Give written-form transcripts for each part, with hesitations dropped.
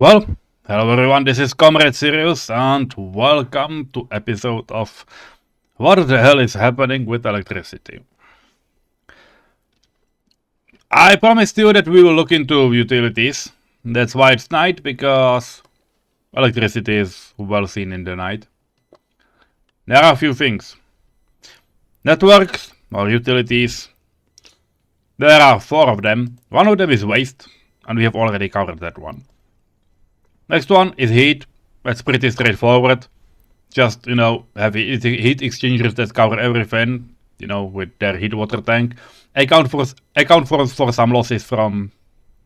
Well, hello everyone, this is comrade-Sirius and welcome to episode of What the hell is happening with electricity. I promised you that we will look into utilities. That's why it's night, because electricity is well seen in the night. There are a few things. Networks or utilities. There are 4 of them. One of them is waste, and we have already covered that one. Next one is heat. That's pretty straightforward. Just, have heat exchangers that cover everything, with their heat water tank. Account for some losses from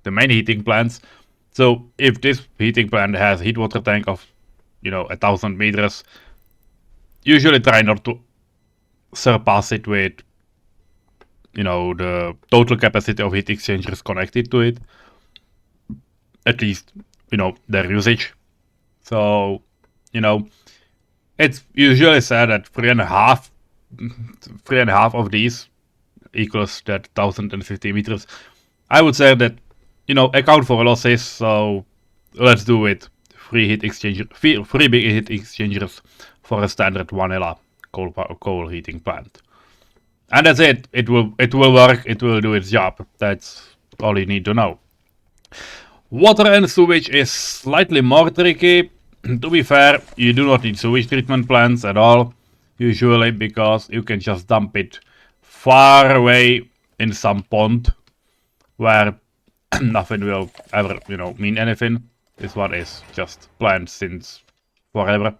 the main heating plants. So if this heating plant has heat water tank of, 1,000 meters, usually try not to surpass it with, the total capacity of heat exchangers connected to it. At least, their usage. So, it's usually said that 3.5 of these equals that 1,050 meters. I would say that, account for losses, so let's do it. Three big heat exchangers for a standard vanilla coal heating plant. And that's it. It will work, it will do its job. That's all you need to know. Water and sewage is slightly more tricky. To be fair, you do not need sewage treatment plants at all, usually, because you can just dump it far away in some pond where nothing will ever, mean anything. This one is just planned since forever,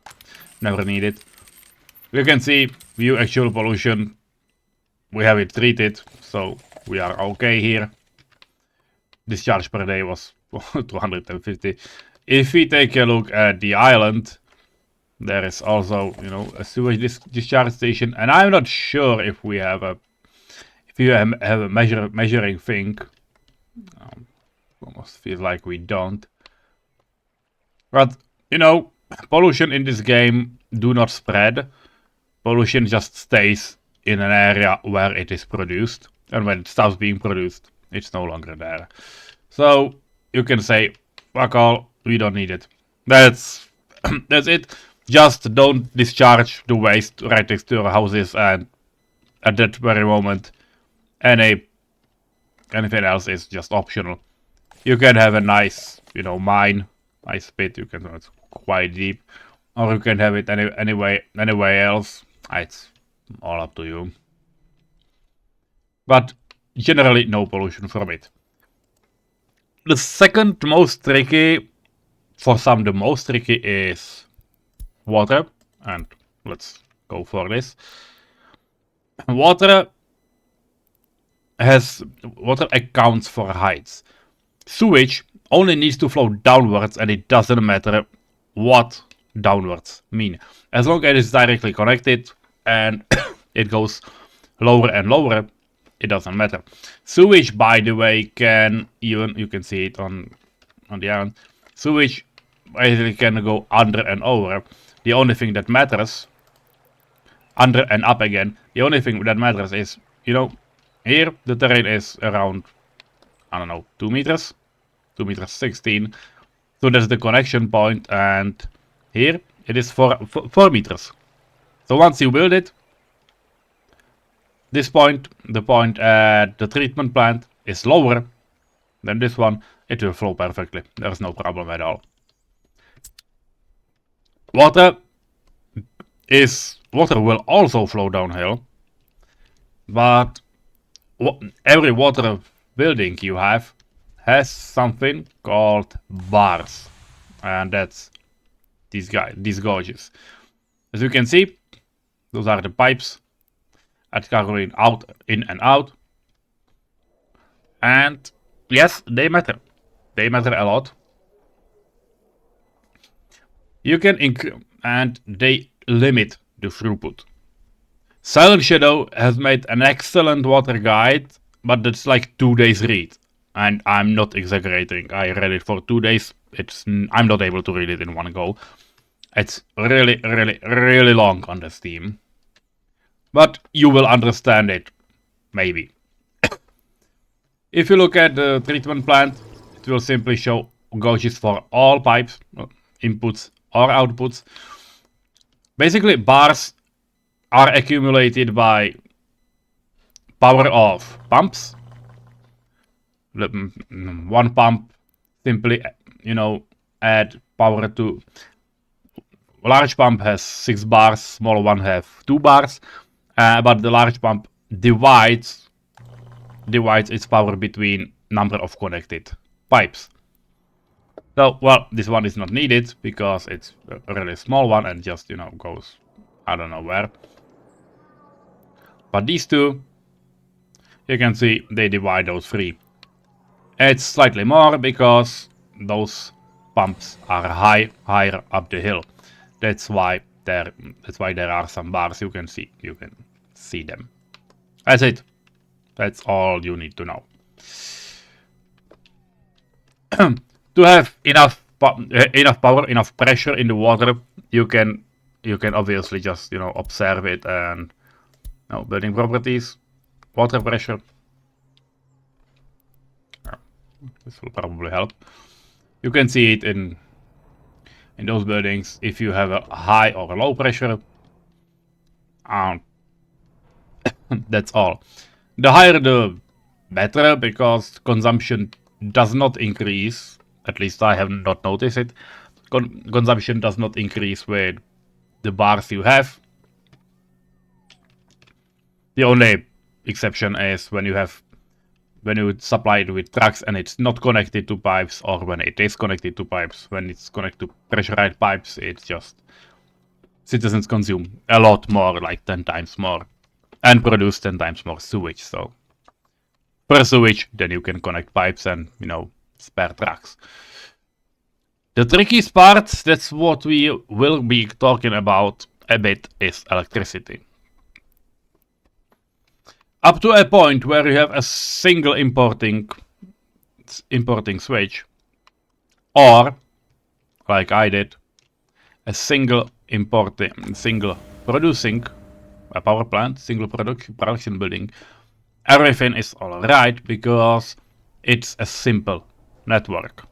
never needed. You can see view actual pollution. We have it treated, so we are okay here. Discharge per day was 250. If we take a look at the island, there is also, a sewage discharge station, and I'm not sure if we have a measuring thing. Almost feels like we don't. But pollution in this game do not spread. Pollution just stays in an area where it is produced, and when it stops being produced, it's no longer there. So you can say, fuck all, we don't need it. That's it. Just don't discharge the waste right next to your houses, and at that very moment, anything else is just optional. You can have a nice, mine, nice pit. You can, it's quite deep, or you can have it anywhere else. It's all up to you. But generally, no pollution from it. The second most tricky, for some the most tricky, is water, and let's go for this. Water accounts for heights. Sewage only needs to flow downwards, and it doesn't matter what downwards mean. As long as it's directly connected and it goes lower and lower, it doesn't matter. Sewage, by the way, can even, you can see it on the island, sewage basically can go under and over. The only thing that matters, under and up again, the only thing that matters is, here the terrain is around, I don't know, 2 meters, 2 meters 16. So that's the connection point, and here it is 4 meters. So once you build it, this point, the point at the treatment plant, is lower than this one. It will flow perfectly. There's no problem at all. Water will also flow downhill, but every water building you have has something called bars, and that's these gauges. As you can see, those are the pipes at going out, in and out. And yes, they matter. They matter a lot. You can and they limit the throughput. Silent Shadow has made an excellent water guide, but it's like 2 days read. And I'm not exaggerating. I read it for 2 days. I'm not able to read it in one go. It's really, really, really long on the Steam. But you will understand it, maybe. If you look at the treatment plant, it will simply show gauges for all pipes, inputs or outputs. Basically, bars are accumulated by power of pumps. One pump simply, add power to. Large pump has 6 bars, small one have 2 bars, but the large pump divides its power between number of connected pipes. So, well, this one is not needed because it's a really small one and just, goes I don't know where. But these two, you can see they divide those 3. It's slightly more because those pumps are higher up the hill. That's why there are some bars you can see them. That's it. That's all you need to know. To have enough power, enough pressure in the water, you can obviously just observe it and building properties, water pressure. This will probably help. You can see it in those buildings if you have a high or a low pressure. That's all. The higher the better, because consumption does not increase. At least I have not noticed it. Consumption does not increase with the bars you have. The only exception is when you supply it with trucks and it's not connected to pipes, or when it is connected to pipes. When it's connected to pressurized pipes, it's just citizens consume a lot more, like 10 times more, and produce 10 times more sewage. So per sewage, then you can connect pipes and spare trucks. The trickiest part, that's what we will be talking about a bit, is electricity. Up to a point where you have a single importing switch, or like I did, a single producing a power plant, single production building, everything is alright because it's a simple network.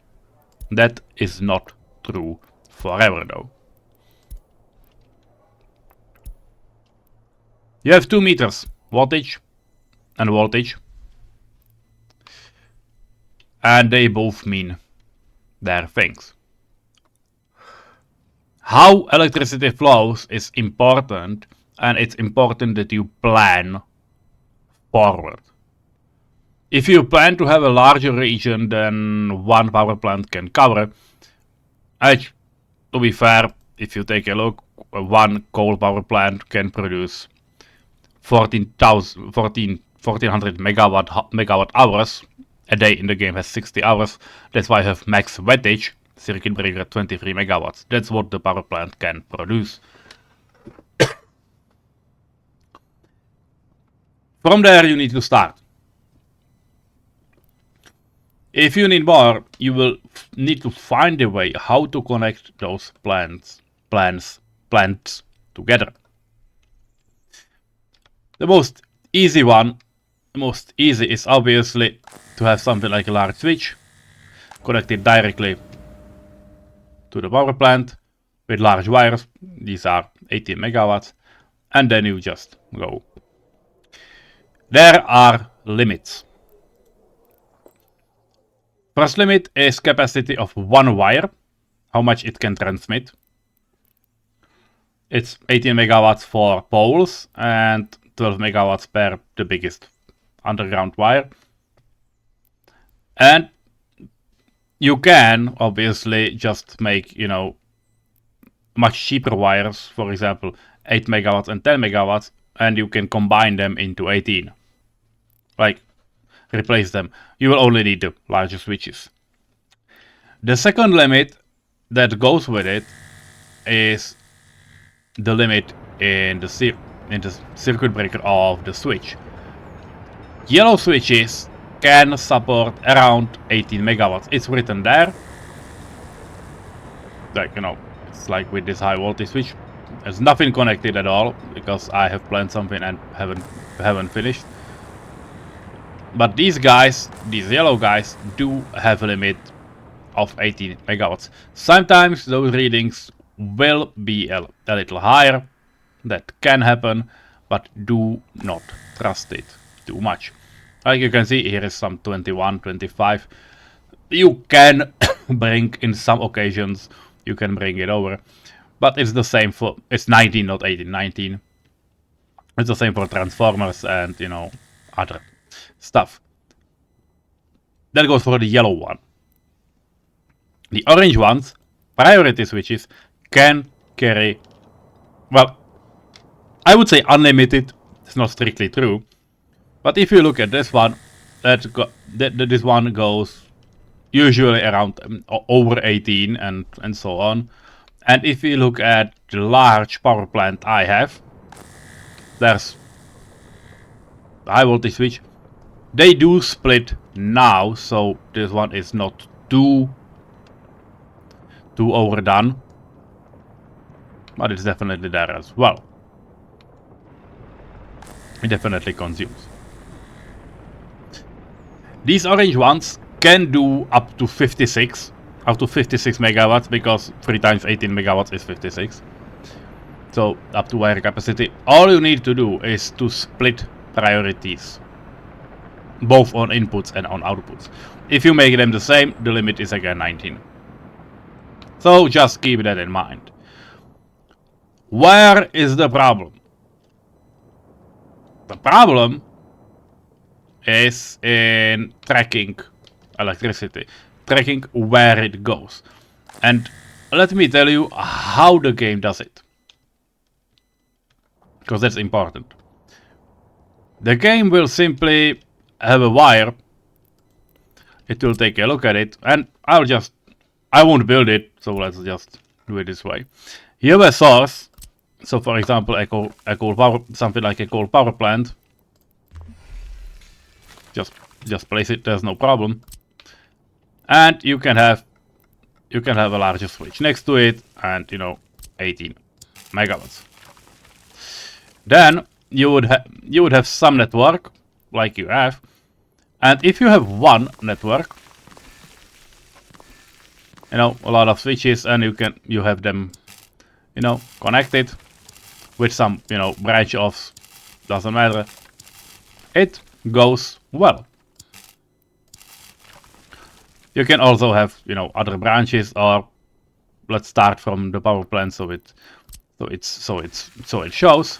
That is not true forever though. You have 2 meters, wattage and voltage, and they both mean their things. How electricity flows is important, and it's important that you plan forward. If you plan to have a larger region than one power plant can cover, to be fair, if you take a look, one coal power plant can produce 1400 megawatt hours. A day in the game has 60 hours. That's why I have max wattage, circuit breaker 23 megawatts. That's what the power plant can produce. From there you need to start. If you need more, you will need to find a way how to connect those plants together. The most easy is obviously to have something like a large switch connected directly to the power plant with large wires. These are 18 megawatts, and then you just go. There are limits. First limit is capacity of one wire, how much it can transmit. It's 18 megawatts for poles and 12 megawatts per the biggest underground wire. And you can obviously just make, much cheaper wires, for example, 8 megawatts and 10 megawatts, and you can combine them into 18. Like, replace them. You will only need the larger switches. The second limit that goes with it is the limit in the circuit breaker of the switch. Yellow switches can support around 18 megawatts. It's written there. Like, it's like with this high voltage switch. There's nothing connected at all because I have planned something and haven't finished. But these yellow guys, do have a limit of 18 megawatts. Sometimes those readings will be a little higher. That can happen, but do not trust it too much. Like you can see, here is some 21, 25. You can bring, in some occasions, you can bring it over. But it's the same for, it's 19, not 18, 19. It's the same for transformers and, you know, other stuff. That goes for the yellow one. The orange ones, priority switches, can carry, well, I would say unlimited. It's not strictly true. But if you look at this one, this one goes usually around over 18 and so on. And if you look at the large power plant I have, there's high voltage switch. They do split now, so this one is not too overdone. But it's definitely there as well. It definitely consumes. These orange ones can do up to 56 megawatts, because 3 times 18 megawatts is 56. So up to wire capacity. All you need to do is to split priorities, both on inputs and on outputs. If you make them the same, the limit is again 19. So just keep that in mind. Where is the problem? The problem is in tracking electricity, tracking where it goes. And let me tell you how the game does it, because that's important. The game will simply have a wire, it will take a look at it, and I won't build it, so let's just do it this way. You have a source. So for example, something like a coal power plant. Just place it, there's no problem. And you can have a larger switch next to it, and you know, 18 megawatts. Then you would have some network like you have. And if you have one network, you know, a lot of switches, and you have them, you know, connected with some, you know, branch offs, doesn't matter. It goes well. You can also have, you know, other branches, or let's start from the power plant so it shows.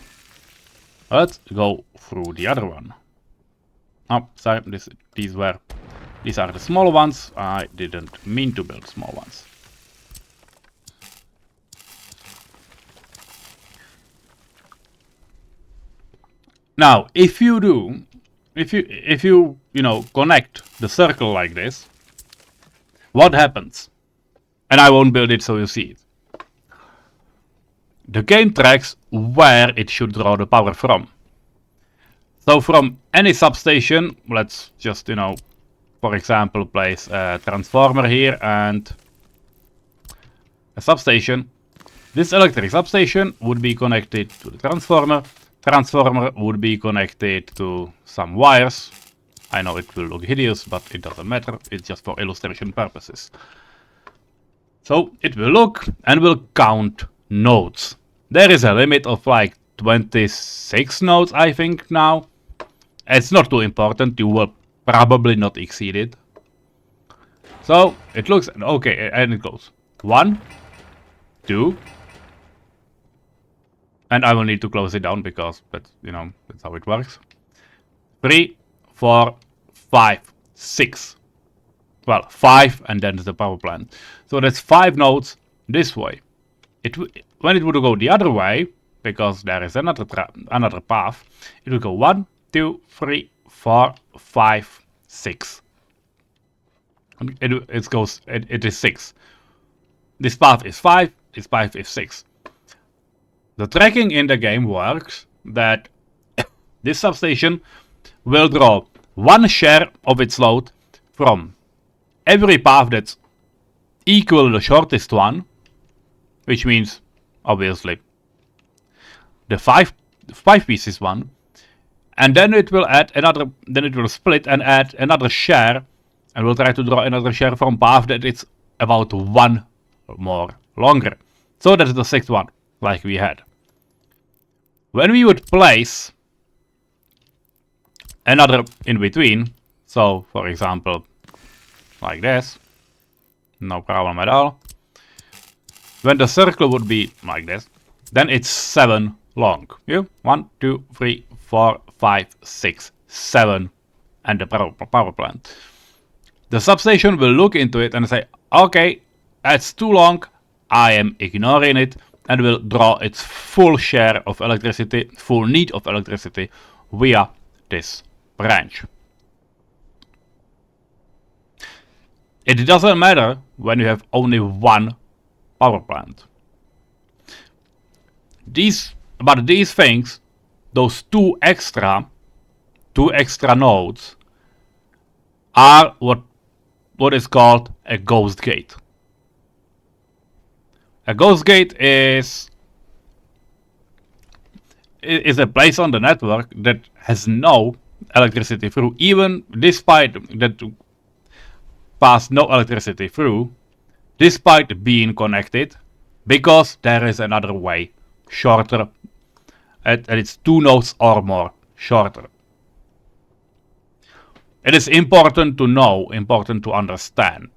Let's go through the other one. Oh, sorry, these are the small ones. I didn't mean to build small ones. Now, if you know, connect the circle like this, what happens? And I won't build it so you see it. The game tracks where it should draw the power from. So from any substation, let's just, you know, for example, place a transformer here and a substation. This electric substation would be connected to the transformer. Transformer would be connected to some wires. I know it will look hideous, but it doesn't matter. It's just for illustration purposes. So it will look and will count nodes. There is a limit of like 26 nodes, I think, now. It's not too important. You will probably not exceed it. So it looks okay, and it goes 1, 2. And I will need to close it down because that's, you know, that's how it works. 3, 4, 5, 6. Well, 5, and then the power plant. So that's 5 nodes this way. When it would go the other way, because there is another path, it will go 1, 2, 3, 4, 5, 6. It is 6. This path is 5. This path is 6. The tracking in the game works that this substation will draw 1 share of its load from every path that's equal to the shortest one, which means obviously the 5 pieces one, and then it will add another, then it will split and add another share, and we'll try to draw another share from path that it's about 1 more longer. So that's the 6th one, like we had. When we would place another in between, so for example, like this, no problem at all. When the circle would be like this, then it's 7 long. 1, 2, 3, 4, 5, 6, 7, and the power plant. The substation will look into it and say, okay, that's too long, I am ignoring it, and will draw its full share of electricity, full need of electricity, via this branch. It doesn't matter when you have only one power plant. But these things, those two extra nodes, are what is called a ghost gate. A ghost gate is a place on the network that has no electricity through, even despite that pass no electricity through, despite being connected, because there is another way, shorter, and it's 2 nodes or more shorter. It is important to know, important to understand.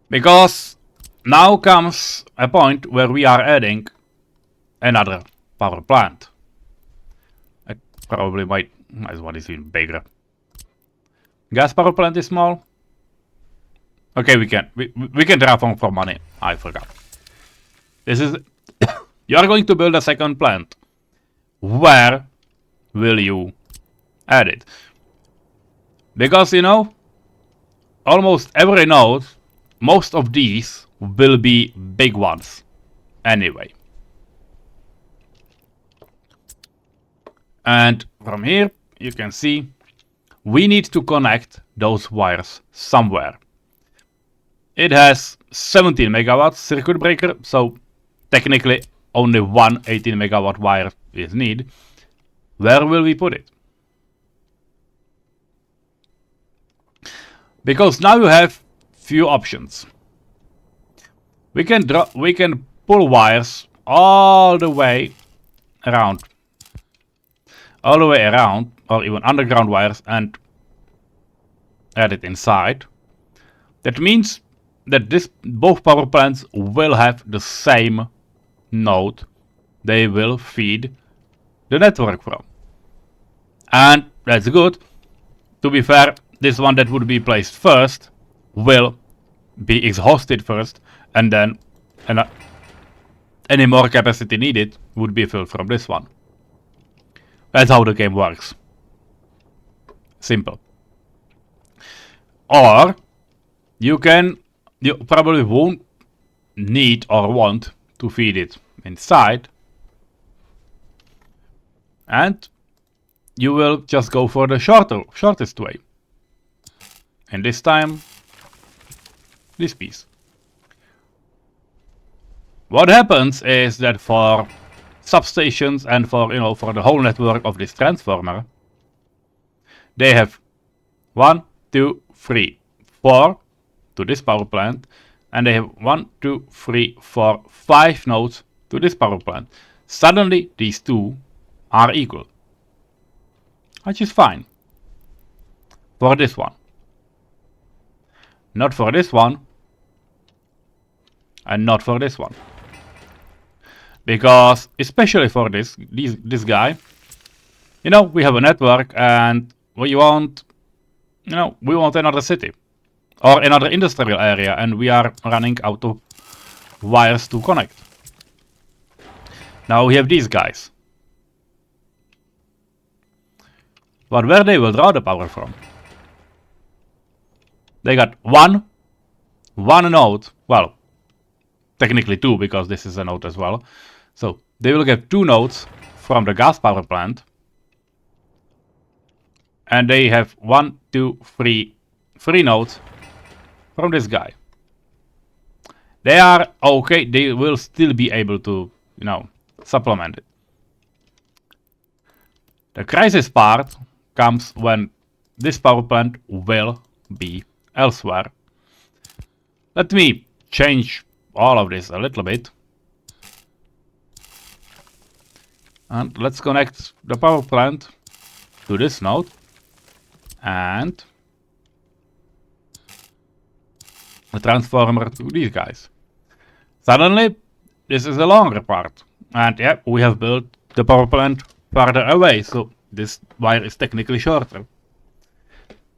Because now comes a point where we are adding another power plant. I probably might as well is even bigger. Gas power plant is small. Okay, we can draw for money. I forgot. This is you are going to build a second plant. Where will you add it? Because almost every node, most of these will be big ones anyway. And from here you can see we need to connect those wires somewhere. It has 17 megawatts circuit breaker, so technically only one 18 megawatt wire is needed. Where will we put it? Because now you have few options. We can pull wires all the way around, or even underground wires, and add it inside. That means that both power plants will have the same node they will feed the network from. And that's good. To be fair, this one that would be placed first will be exhausted first, and then any more capacity needed would be filled from this one. That's how the game works. Simple. Or you probably won't need or want to feed it inside, and you will just go for the shortest way. And this time, this piece. What happens is that for substations and for the whole network of this transformer, they have 1, 2, 3, 4 to this power plant, and they have 1, 2, 3, 4, 5 nodes to this power plant. Suddenly these two are equal, which is fine for this one. Not for this one, and not for this one. Because especially for this guy, we have a network, and we want another city or another industrial area, and we are running out of wires to connect. Now we have these guys. But where they will draw the power from? They got one node, well, technically 2, because this is a node as well. So they will get 2 nodes from the gas power plant, and they have 1, 2, 3 nodes from this guy. They are okay, they will still be able to, supplement it. The crisis part comes when this power plant will be elsewhere. Let me change all of this a little bit. And let's connect the power plant to this node. And the transformer to these guys. Suddenly, this is a longer part. And yeah, we have built the power plant farther away, so this wire is technically shorter.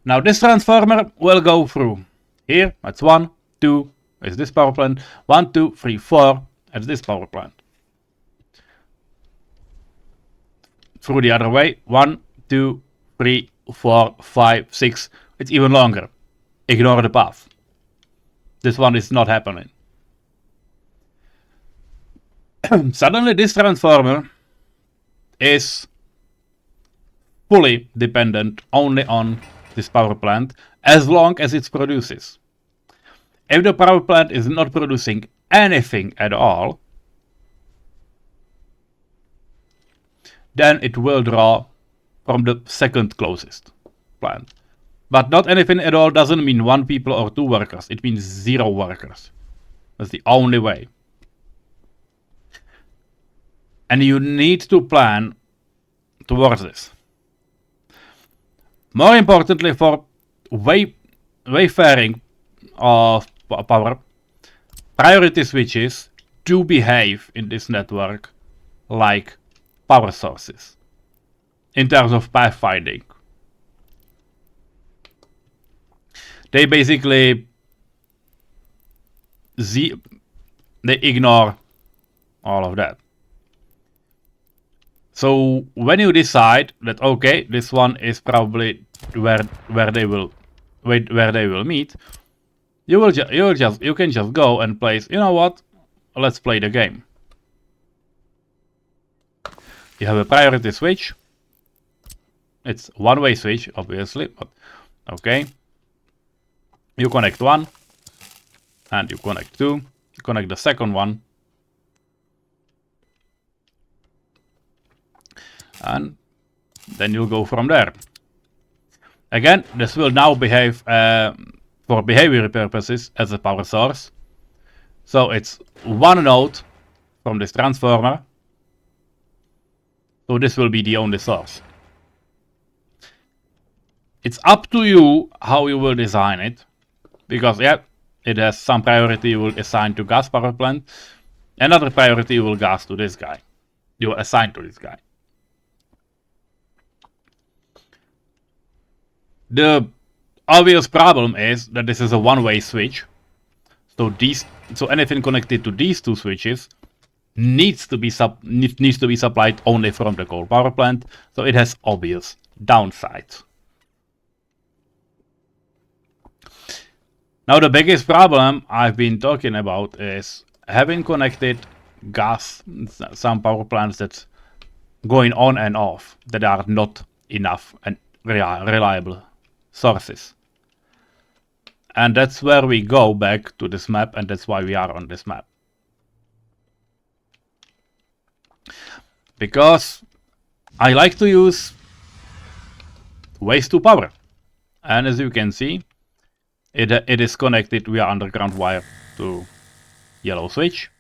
Now this transformer will go through here, that's 1, 2, is this power plant, 1, 2, 3, 4, that's this power plant. Through the other way, 1, 2, 3, 4, 5, 6, it's even longer. Ignore the path. This one is not happening. Suddenly this transformer is fully dependent only on this power plant as long as it produces. If the power plant is not producing anything at all, then it will draw from the second closest plant. But not anything at all doesn't mean 1 people or 2 workers, it means 0 workers. That's the only way. And you need to plan towards this. More importantly, for wayfaring of power, priority switches do behave in this network like power sources in terms of pathfinding. They basically they ignore all of that. So when you decide that okay, this one is probably where they will meet, you can just go and place. You know what? Let's play the game. You have a priority switch. It's one-way switch, obviously, but okay. You connect 1, and you connect 2. You connect the second one. And then you'll go from there. Again, this will now behave for behavior purposes as a power source. So it's 1 node from this transformer. So this will be the only source. It's up to you how you will design it. Because yeah, it has some priority you will assign to gas power plant. Another priority you will gas to this guy. You will assign to this guy. The obvious problem is that this is a one-way switch. So anything connected to these 2 switches needs to be supplied only from the coal power plant. So it has obvious downsides. Now the biggest problem I've been talking about is having connected some power plants that's going on and off that are not enough and reliable sources. And that's where we go back to this map, and that's why we are on this map. Because I like to use waste to power. And as you can see, it is connected via underground wire to yellow switch.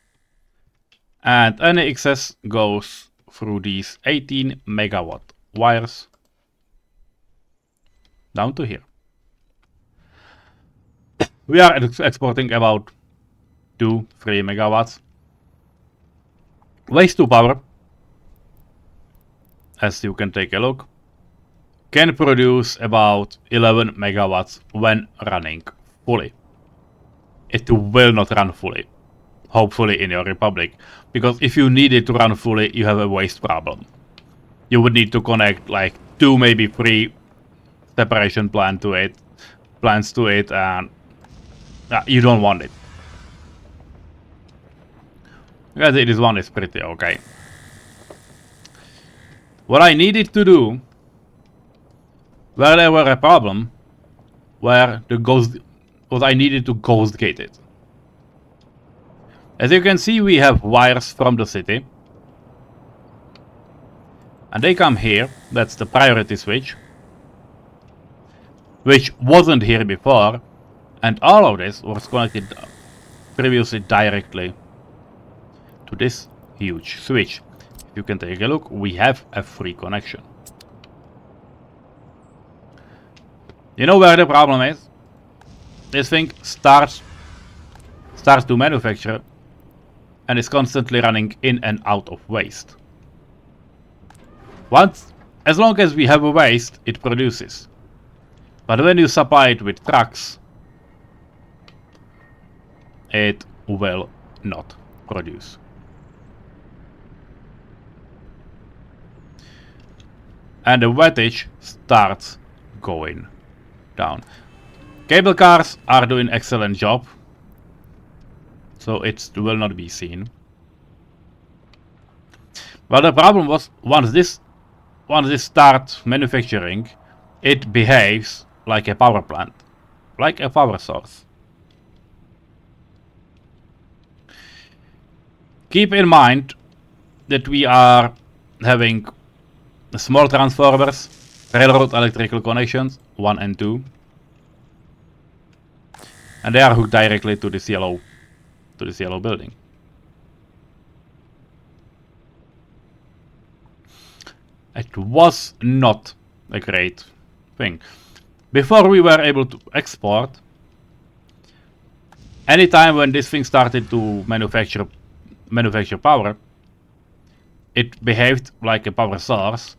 And any excess goes through these 18 megawatt wires down to here. We are exporting about 2-3 megawatts. Waste to power, as you can take a look, can produce about 11 megawatts when running fully. It will not run fully, hopefully in your republic, because if you need it to run fully, you have a waste problem. You would need to connect like 2, maybe 3 separation plants to it, and you don't want it. Because this one is pretty okay. What I needed to do, where there were a problem, where I needed to ghost gate it. As you can see, we have wires from the city. And they come here, that's the priority switch. Which wasn't here before, And all of this was connected previously directly to this huge switch. If you can take a look, we have a free connection. You know where the problem is? This thing starts to manufacture and is constantly running in and out of waste. As long as we have a waste, it produces. But when you supply it with trucks, it will not produce. And the wattage starts going down. Cable cars are doing excellent job, so it will not be seen. But the problem was once this starts manufacturing, it behaves like a power plant, like a power source. Keep in mind that we are having small transformers, railroad electrical connections, 1 and 2. And they are hooked directly to this yellow building. It was not a great thing. Before we were able to export, anytime when this thing started to manufacture power, it behaved like a power source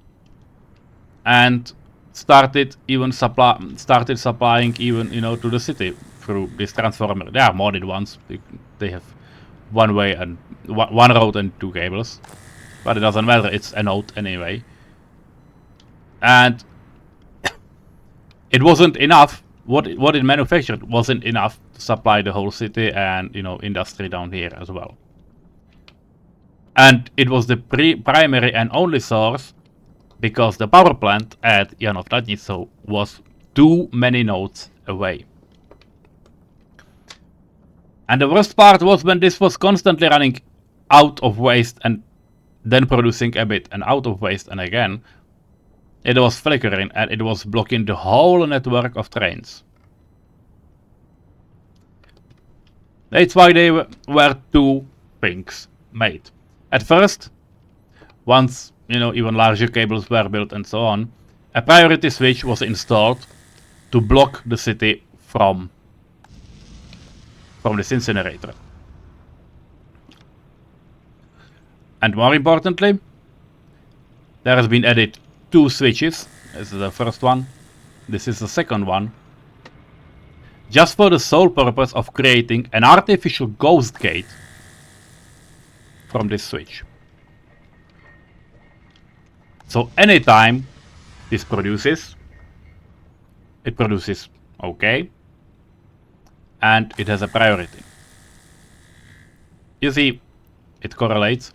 and started supplying even, you know, to the city through this transformer. There are more than ones. They have one way and one road and 2 cables, but it doesn't matter. It's a node anyway. And it wasn't enough. What it manufactured wasn't enough to supply the whole city and, you know, industry down here as well. And it was the primary and only source because the power plant at Janov was too many nodes away. And the worst part was when this was constantly running out of waste and then producing a bit and out of waste and again. It was flickering and it was blocking the whole network of trains. That's why they were 2 things made. At first, once, you know, even larger cables were built and so on, a priority switch was installed to block the city from this incinerator. And more importantly, there has been added 2 switches. This is the first one. This is the second one. Just for the sole purpose of creating an artificial ghost gate from this switch. So anytime this produces, it produces okay, and it has a priority. You see, it correlates,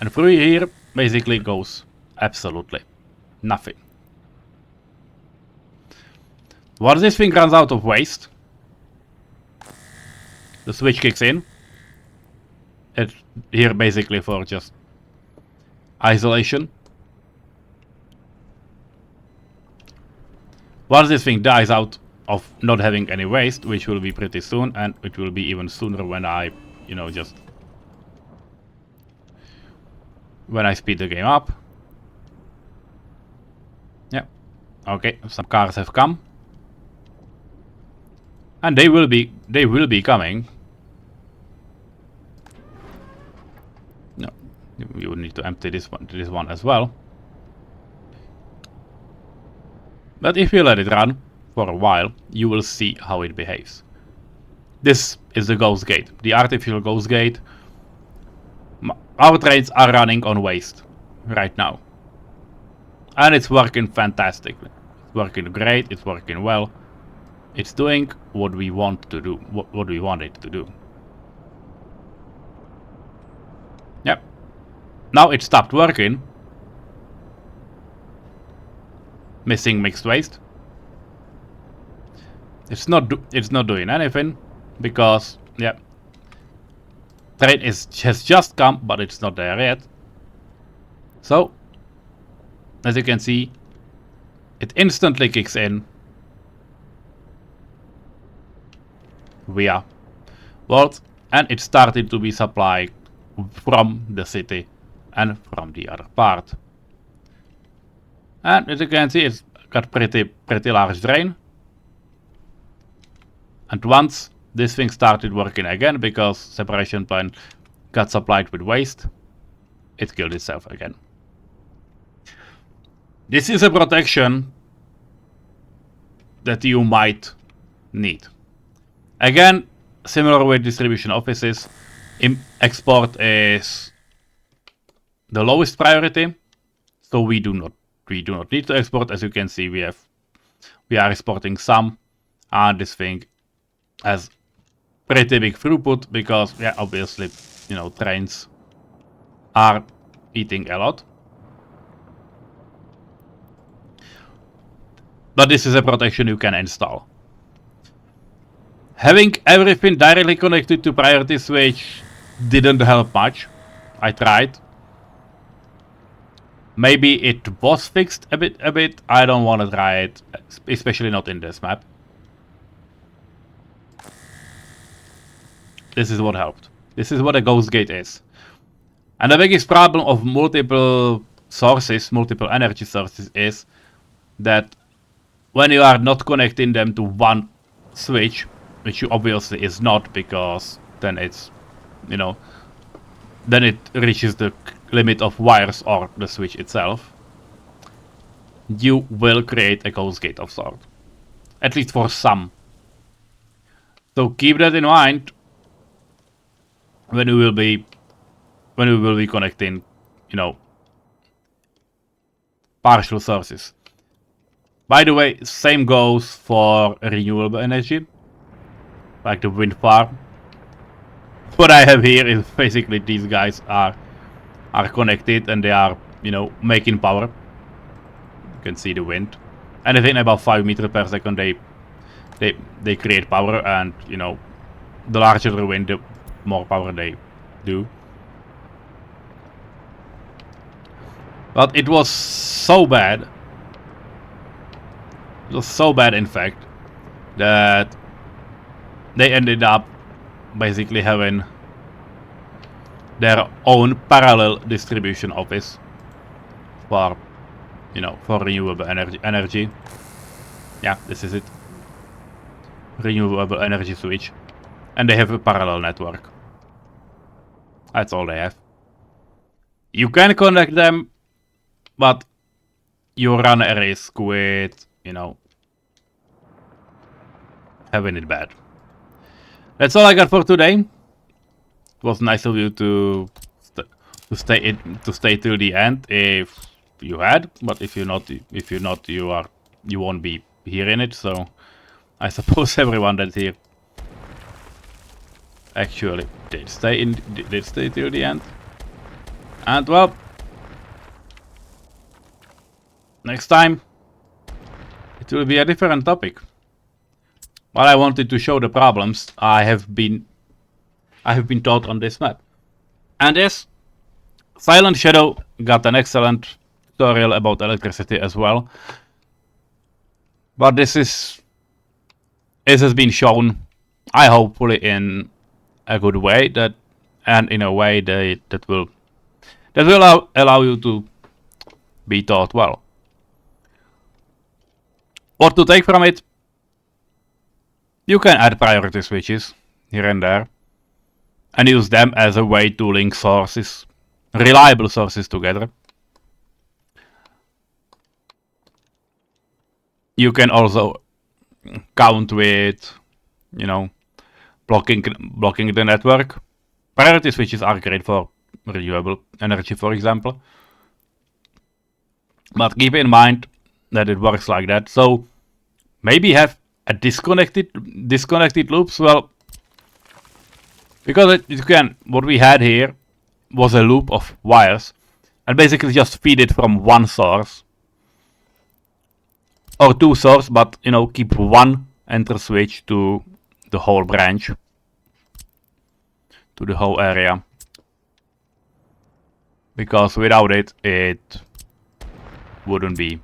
and through here basically goes absolutely nothing. Once this thing runs out of waste, the switch kicks in. It's here basically for just isolation. Once this thing dies out of not having any waste, which will be pretty soon, and it will be even sooner when I, you know, when I speed the game up. Yeah. Okay, some cars have come. And they will be coming. No, you will need to empty this one as well. But if you let it run for a while, you will see how it behaves. This is the ghost gate, the artificial ghost gate. Our trains are running on waste right now. And it's working fantastically. It's working great, it's working well. It's doing what we want to do, what we want it to do. Yep. Now it stopped working. Missing mixed waste. It's not doing anything because, yeah, train has just come, but it's not there yet. So, as you can see, it instantly kicks in. via vault, and it started to be supplied from the city and from the other part. And as you can see, it's got pretty large drain. And once this thing started working again, because separation plant got supplied with waste, it killed itself again. This is a protection that you might need. Again, similar with distribution offices, export is the lowest priority, so we do not need to export. As you can see, we are exporting some, and this thing has pretty big throughput because, yeah, obviously, you know, trains are eating a lot. But this is a protection you can install. Having everything directly connected to priority switch didn't help much. I tried. Maybe it was fixed a bit. I don't want to try it, especially not in this map. This is what helped. This is what a ghost gate is. And the biggest problem of multiple sources, multiple energy sources, is that when you are not connecting them to one switch, which you obviously is not, because then it's, you know, then it reaches the limit of wires or the switch itself, you will create a ghost gate of sort. At least for some. So keep that in mind when we will be connecting, you know, partial sources. By the way, same goes for renewable energy, like the wind farm. What I have here is basically these guys are connected and they are, you know, making power. You can see the wind. Anything above 5 meters per second, they create power, and, you know, the larger the wind, the more power they do. But it was so bad. It was so bad, in fact, that they ended up basically having their own parallel distribution office for, you know, for renewable energy. Yeah, this is it. Renewable energy switch. And they have a parallel network. That's all they have. You can connect them, but you run a risk with, you know, having it bad. That's all I got for today. It was nice of you to stay till the end if you had, but if you're not, you won't be hearing it. So I suppose everyone that's here actually did stay till the end. And well, next time it will be a different topic. While I wanted to show the problems I have been taught on this map. And yes, Silent Shadow got an excellent tutorial about electricity as well. But this has been shown, I hopefully in a good way, and in a way that will allow you to be taught well. What to take from it? You can add priority switches here and there and use them as a way to link sources, reliable sources, together. You can also count with, you know, blocking the network. Priority switches are great for renewable energy, for example. But keep in mind that it works like that. So maybe have a disconnected loops. Well, because you can, what we had here was a loop of wires, and basically just feed it from one source or two sources, but, you know, keep one enter switch to the whole branch, to the whole area, because without it, it wouldn't be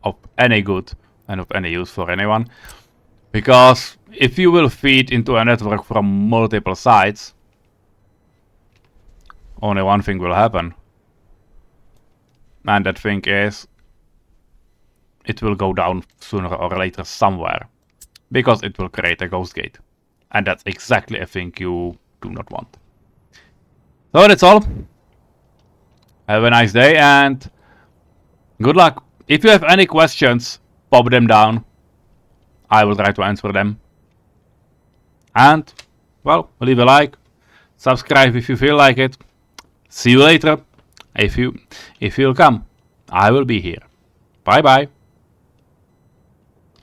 of any good and of any use for anyone. Because if you will feed into a network from multiple sides, only one thing will happen. And that thing is, it will go down sooner or later somewhere. Because it will create a ghost gate. And that's exactly a thing you do not want. So that's all. Have a nice day and good luck. If you have any questions, pop them down. I will try to answer them. And, well, leave a like. Subscribe if you feel like it. See you later. If you'll come, I will be here. Bye bye.